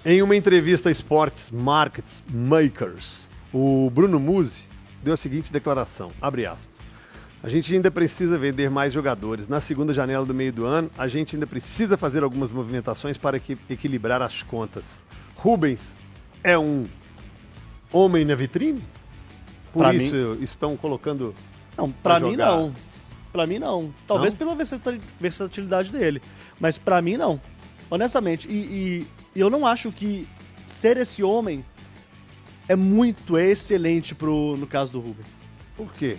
Em uma entrevista a Sports Markets Makers, o Bruno Musi deu a seguinte declaração, abre aspas. A gente ainda precisa vender mais jogadores. Na segunda janela do meio do ano, a gente ainda precisa fazer algumas movimentações para equilibrar as contas. Rubens é um homem na vitrine? Por Pra isso estão colocando... Não, pra mim jogar. não. Pra mim não. Talvez Não? pela versatilidade dele. Mas pra mim não. Honestamente. E eu não acho que ser esse homem é excelente no caso do Rubens. Por quê?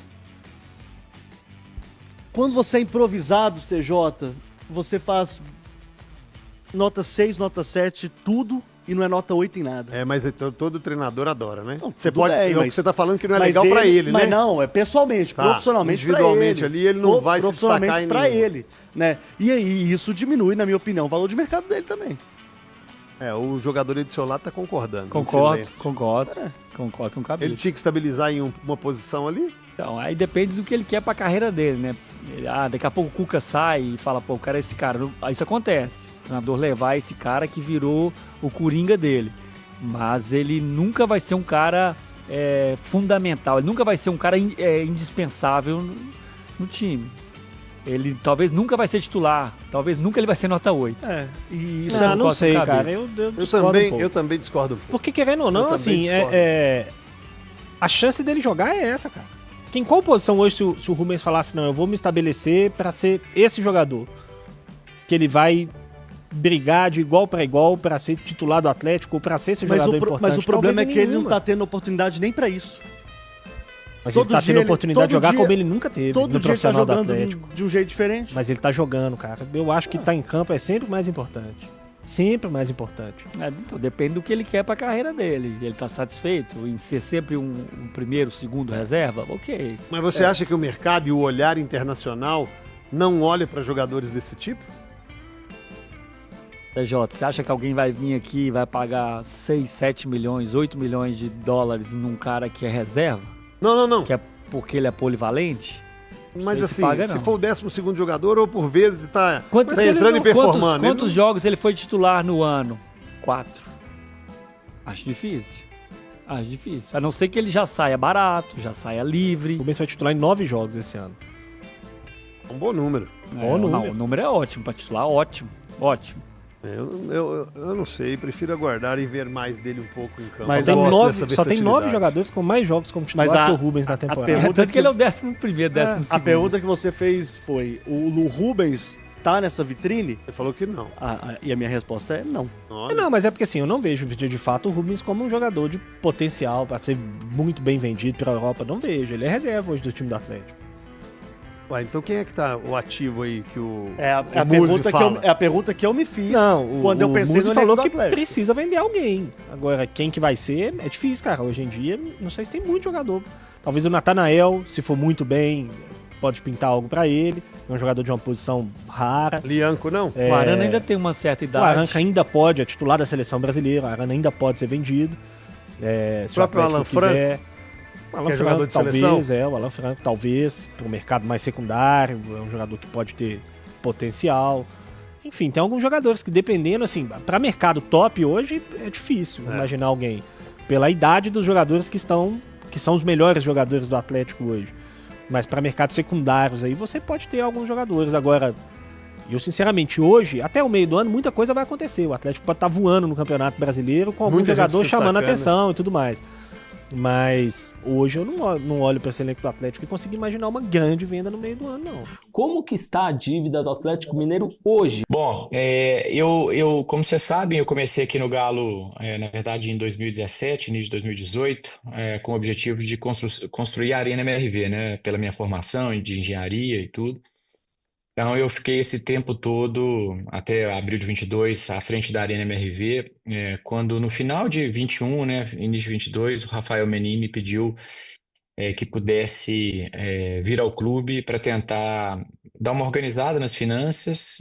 Quando você é improvisado, CJ, você faz nota 6, nota 7, tudo, e não é nota 8 em nada. É, mas todo treinador adora, né? Não, Você tudo pode, bem, é o mas- que você tá falando que não é Mas legal pra ele, né? Mas não, é pessoalmente, Tá, profissionalmente pra individualmente ali, ele não vai se profissionalmente destacar em pra nenhum. ele, né? E aí isso diminui, na minha opinião, o valor de mercado dele também. É, o jogador aí do seu lado tá concordando. em Concordo, silêncio. concordo. É. Concordo com o Cabelo. Ele tinha que estabilizar em uma posição ali? Então, aí depende do que ele quer pra carreira dele, né? Daqui a pouco o Cuca sai e fala, pô, o cara é esse cara. Aí isso acontece. O treinador levar esse cara que virou o coringa dele. Mas ele nunca vai ser um cara fundamental. Ele nunca vai ser um cara indispensável no time. Ele talvez nunca vai ser titular. Talvez nunca ele vai ser nota 8. É, e isso Não, é não não sei, sei, cara. cara. Eu Eu discordo um também, pouco. eu também discordo um pouco. Porque querendo ou Eu não, também assim, discordo. a chance dele jogar é essa, cara. Porque em qual posição hoje, se o Rubens falasse, não, eu vou me estabelecer pra ser esse jogador, que ele vai brigar de igual pra igual pra ser titular do Atlético ou pra ser esse jogador importante? Mas o problema é Talvez que ele não nenhuma. tá tendo oportunidade nem pra isso. Mas todo ele tá dia tendo ele- oportunidade de todo jogar dia- como ele nunca teve Todo no dia ele tá profissional do jogando Atlético. de um jeito diferente. Mas ele tá jogando, cara. Eu acho que tá em campo é sempre mais importante. Sempre mais importante. Então depende do que ele quer pra carreira dele. Ele tá satisfeito em ser sempre um primeiro, segundo reserva? Ok. Mas você acha que o mercado e o olhar internacional não olha para jogadores desse tipo? TJ, você acha que alguém vai vir aqui e vai pagar 6, 7 milhões, 8 milhões de dólares num cara que é reserva? Não. Que é porque ele é polivalente? Mas sei se assim, paga, se não. for o 12º jogador ou por vezes está Quantos, entrando e performando. Quantos jogos ele foi titular no ano? 4. Acho difícil. Acho difícil. A não ser que ele já saia barato, já saia O livre. Rubens vai titular em 9 jogos esse ano. É um bom número. Bom número. Não, o número é ótimo pra titular, ótimo. Ótimo. Eu não sei, prefiro aguardar e ver mais dele um pouco em campo. Mas Eu Tem gosto nove, dessa só tem 9 versatilidade. jogadores com mais jogos como titular Mas que o Rubens na temporada. pergunta Tanto que ele é o que- 11º, 12º. A pergunta que você fez foi: o Rubens tá nessa vitrine? Ele falou que não. E a minha resposta é não. Olha, Não, mas é porque assim, eu não vejo de fato o Rubens como um jogador de potencial pra ser muito bem vendido pra Europa. Não vejo. Ele é reserva hoje do time do Atlético. Ué, então quem é que tá o ativo aí que o É a Muzi pergunta fala? é a pergunta que eu me fiz Não, quando eu pensei Muzi no falou elenco do que Atlético. precisa vender alguém. Agora, quem que vai ser é difícil, cara. Hoje em dia, não sei se tem muito jogador. Talvez o Natanael, se for muito bem, pode pintar algo pra ele. É um jogador de uma posição rara. Lianco, não? O Arana ainda tem uma certa O idade. Aranca ainda pode, é titular da seleção brasileira. O Arana ainda pode ser vendido. Se o próprio Atlético Alan Franco, quiser. O Alan que é jogador Franco, de seleção? talvez, o Alan Franco, talvez, para o mercado mais secundário, é um jogador que pode ter potencial. Enfim, tem alguns jogadores que, dependendo, assim, para mercado top hoje, é difícil imaginar alguém. Pela idade dos jogadores que são os melhores jogadores do Atlético hoje. Mas para mercados secundários aí, você pode ter alguns jogadores. Agora, eu sinceramente, hoje, até o meio do ano, muita coisa vai acontecer. O Atlético pode estar voando no Campeonato Brasileiro com algum Muita gente jogador se chamando a destacando. atenção e tudo mais. Mas hoje eu não olho para esse elenco do Atlético e consigo imaginar uma grande venda no meio do ano, não. Como que está a dívida do Atlético Mineiro hoje? Bom, como vocês sabem, eu comecei aqui no Galo, na verdade, em 2017, início de 2018, com o objetivo de construir a Arena MRV, né, pela minha formação de engenharia e tudo. Então, eu fiquei esse tempo todo, até abril de 22, à frente da Arena MRV, quando no final de 21, né, início de 22, o Rafael Menin me pediu que pudesse vir ao clube para tentar dar uma organizada nas finanças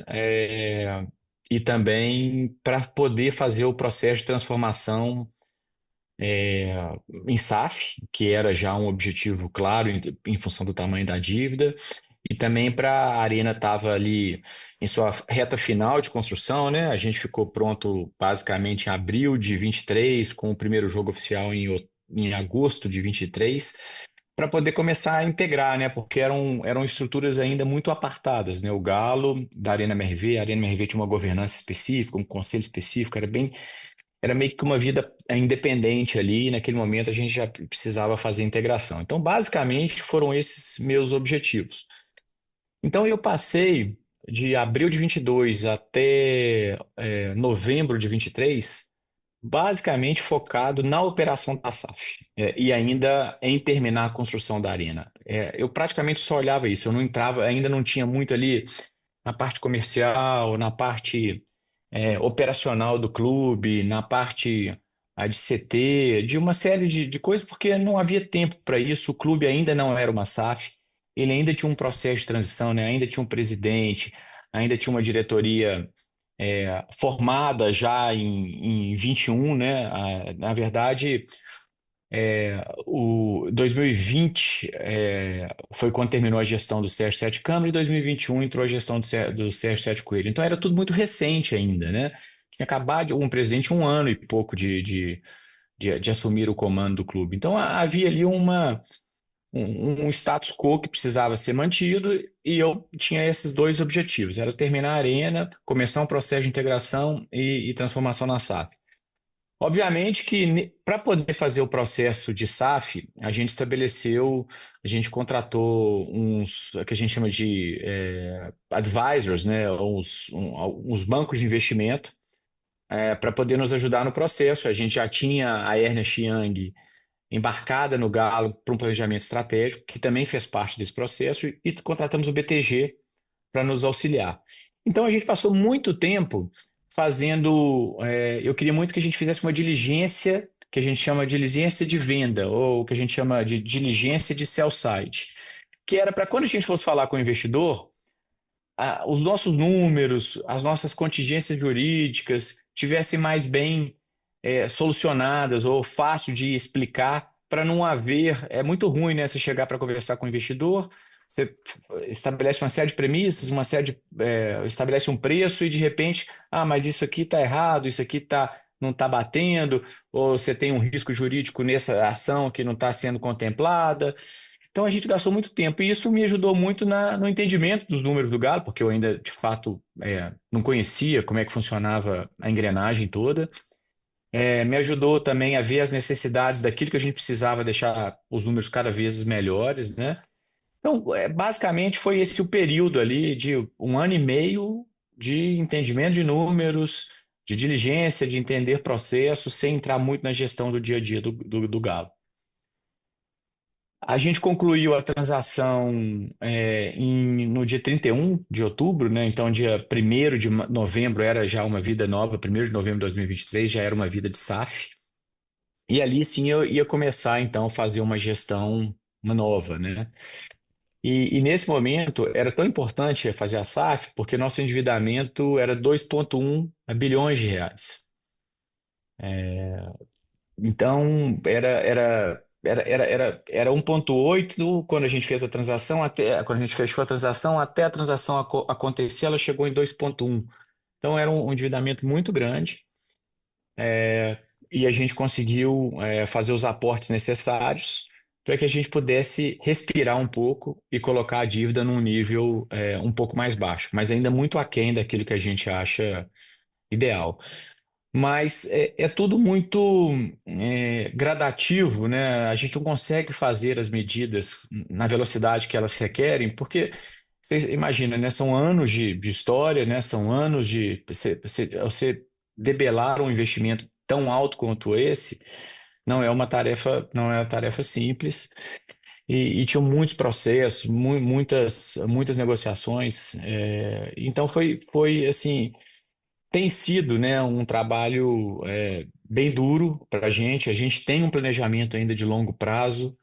e também para poder fazer o processo de transformação em SAF, que era já um objetivo claro em função do tamanho da dívida, e também para a arena estava ali em sua reta final de construção, né? A gente ficou pronto basicamente em abril de 23, com o primeiro jogo oficial em agosto de 23, para poder começar a integrar, né? Porque eram estruturas ainda muito apartadas, né? O Galo da Arena MRV, a Arena MRV tinha uma governança específica, um conselho específico, era meio que uma vida independente ali, e naquele momento a gente já precisava fazer a integração. Então, basicamente, foram esses meus objetivos. Então, eu passei de abril de 22 até novembro de 23, basicamente focado na operação da SAF, e ainda em terminar a construção da arena. Eu praticamente só olhava isso, eu não entrava, ainda não tinha muito ali na parte comercial, na parte operacional do clube, na parte de CT, de uma série de coisas, porque não havia tempo para isso, o clube ainda não era uma SAF, ele ainda tinha um processo de transição, né? Ainda tinha um presidente, ainda tinha uma diretoria formada já em 21, né? Na verdade, o 2020 foi quando terminou a gestão do Sérgio Sete Câmara e 2021 entrou a gestão do Sérgio Sete Coelho. Então era tudo muito recente ainda, né? Tinha acabado um presidente um ano e pouco de assumir o comando do clube. Então havia ali um status quo que precisava ser mantido e eu tinha esses dois objetivos, era terminar a arena, começar um processo de integração e transformação na SAF. Obviamente que para poder fazer o processo de SAF, a gente contratou que a gente chama de advisors, né, uns bancos de investimento, para poder nos ajudar no processo. A gente já tinha a Ernest Young embarcada no Galo para um planejamento estratégico, que também fez parte desse processo, e contratamos o BTG para nos auxiliar. Então a gente passou muito tempo fazendo. Eu queria muito que a gente fizesse uma diligência, que a gente chama de diligência de venda, ou que a gente chama de diligência de sell side, que era para quando a gente fosse falar com o investidor, os nossos números, as nossas contingências jurídicas tivessem mais bem solucionadas ou fácil de explicar, para não haver. É muito ruim, né? Você chegar para conversar com o investidor, você estabelece uma série de premissas, estabelece um preço e de repente, mas isso aqui está errado, isso aqui não está batendo, ou você tem um risco jurídico nessa ação que não está sendo contemplada. Então a gente gastou muito tempo e isso me ajudou muito no entendimento dos números do Galo, porque eu ainda, de fato, não conhecia como é que funcionava a engrenagem toda. Me ajudou também a ver as necessidades daquilo que a gente precisava deixar os números cada vez melhores, né? Então, basicamente foi esse o período ali de um ano e meio de entendimento de números, de diligência, de entender processos, sem entrar muito na gestão do dia a dia do Galo. A gente concluiu a transação no dia 31 de outubro, né? Então, dia 1º de novembro era já uma vida nova, 1º de novembro de 2023 já era uma vida de SAF. E ali sim eu ia começar, então, a fazer uma gestão nova, né? E nesse momento era tão importante fazer a SAF porque nosso endividamento era 2,1 bilhões de reais. Então era 1,8 quando a gente fez a transação, quando a gente fechou a transação, até a transação acontecer, ela chegou em 2,1. Então era um endividamento muito grande. E a gente conseguiu fazer os aportes necessários para que a gente pudesse respirar um pouco e colocar a dívida num nível um pouco mais baixo, mas ainda muito aquém daquilo que a gente acha ideal. Mas é tudo muito gradativo, né? A gente não consegue fazer as medidas na velocidade que elas requerem, porque você imagina, né? São anos de história, né? São anos de você debelar um investimento tão alto quanto esse. Não é uma tarefa simples e tinham muitos processos, muitas negociações. Então foi assim, tem sido, né, um trabalho bem duro para a gente. A gente tem um planejamento ainda de longo prazo.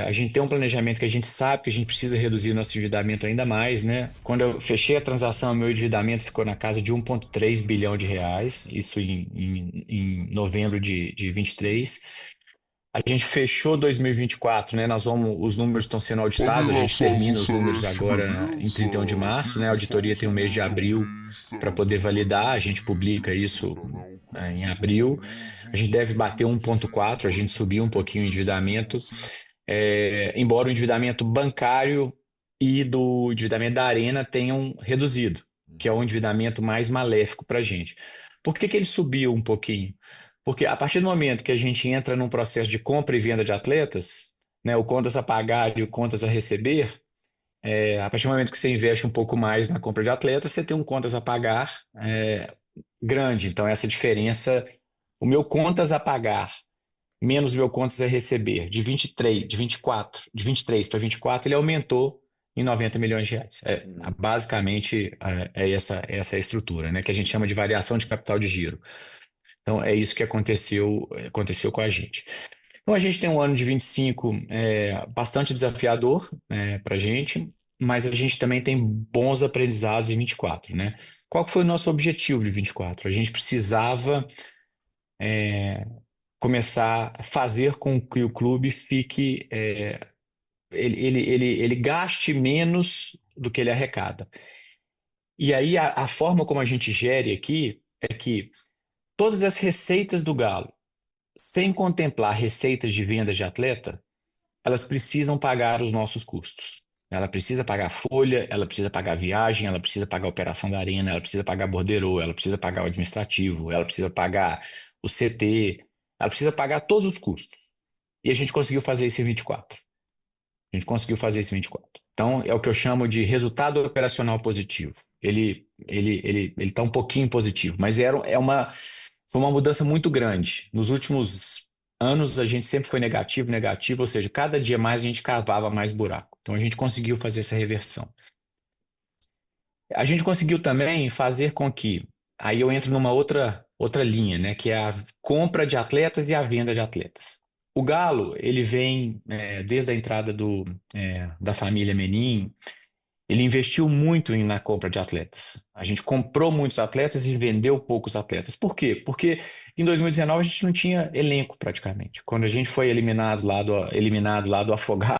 A gente tem um planejamento que a gente sabe que a gente precisa reduzir nosso endividamento ainda mais, né? Quando eu fechei a transação, meu endividamento ficou na casa de 1,3 bilhão de reais, isso em novembro de 23. A gente fechou 2024, né? Os números estão sendo auditados, a gente termina os números agora em 31 de março, né? A auditoria tem o mês de abril para poder validar, a gente publica isso em abril. A gente deve bater 1,4, a gente subiu um pouquinho o endividamento, embora o endividamento bancário e do endividamento da Arena tenham reduzido, que é o endividamento mais maléfico para a gente. Por que que ele subiu um pouquinho? Porque a partir do momento que a gente entra num processo de compra e venda de atletas, né, o contas a pagar e o contas a receber, a partir do momento que você investe um pouco mais na compra de atletas, você tem um contas a pagar grande. Então, essa diferença, o meu contas a pagar menos o meu contas a receber, de 23 para 24, ele aumentou em 90 milhões de reais. Basicamente, essa é a estrutura, né, que a gente chama de variação de capital de giro. Então, é isso que aconteceu com a gente. Então, a gente tem um ano de 25 bastante desafiador para a gente, mas a gente também tem bons aprendizados em 24, né? Qual que foi o nosso objetivo de 24? A gente precisava começar a fazer com que o clube fique, ele gaste menos do que ele arrecada. E aí, a forma como a gente gere aqui é que todas as receitas do Galo, sem contemplar receitas de vendas de atleta, elas precisam pagar os nossos custos. Ela precisa pagar folha, ela precisa pagar viagem, ela precisa pagar a operação da arena, ela precisa pagar borderô, ela precisa pagar o administrativo, ela precisa pagar o CT, ela precisa pagar todos os custos. E a gente conseguiu fazer isso em 24. A gente conseguiu fazer isso em 24. Então, é o que eu chamo de resultado operacional positivo. Ele está um pouquinho positivo, mas foi uma mudança muito grande. Nos últimos anos, a gente sempre foi negativo, ou seja, cada dia mais a gente cavava mais buraco. Então, a gente conseguiu fazer essa reversão. A gente conseguiu também fazer com que, aí eu entro numa outra linha, né, que é a compra de atletas e a venda de atletas. O Galo, ele vem, desde a entrada da família Menin, ele investiu muito na compra de atletas. A gente comprou muitos atletas e vendeu poucos atletas. Por quê? Porque em 2019 a gente não tinha elenco praticamente. Quando a gente foi eliminado lá do Afogados,